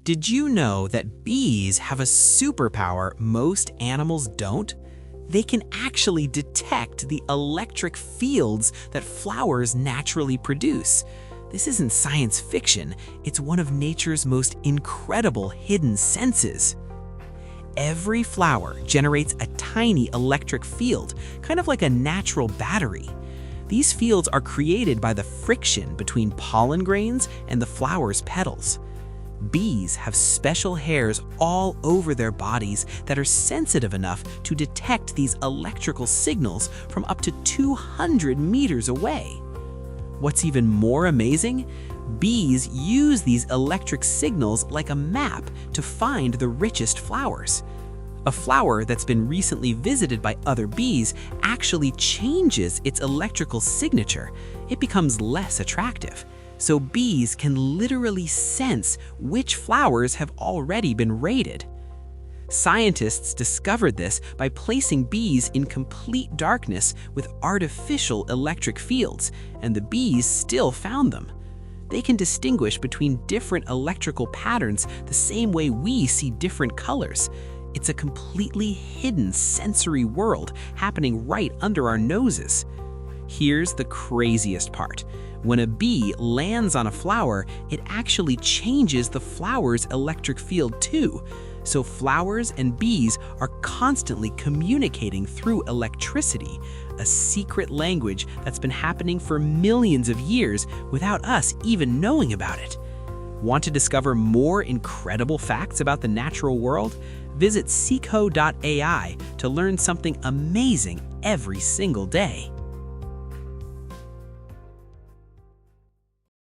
Did you know that bees have a superpower most animals don't? They can actually detect the electric fields that flowers naturally produce. This isn't science fiction, it's one of nature's most incredible hidden senses. Every flower generates a tiny electric field, kind of like a natural battery. These fields are created by the friction between pollen grains and the flower's petals. Bees have special hairs all over their bodies that are sensitive enough to detect these electrical signals from up to 200 meters away. What's even more amazing? Bees use these electric signals like a map to find the richest flowers. A flower that's been recently visited by other bees actually changes its electrical signature. It becomes less attractive. So bees can literally sense which flowers have already been raided. Scientists discovered this by placing bees in complete darkness with artificial electric fields, and the bees still found them. They can distinguish between different electrical patterns the same way we see different colors. It's a completely hidden sensory world happening right under our noses. Here's the craziest part. When a bee lands on a flower, it actually changes the flower's electric field too. So flowers and bees are constantly communicating through electricity, a secret language that's been happening for millions of years without us even knowing about it. Want to discover more incredible facts about the natural world? Visit Sikho.ai to learn something amazing every single day.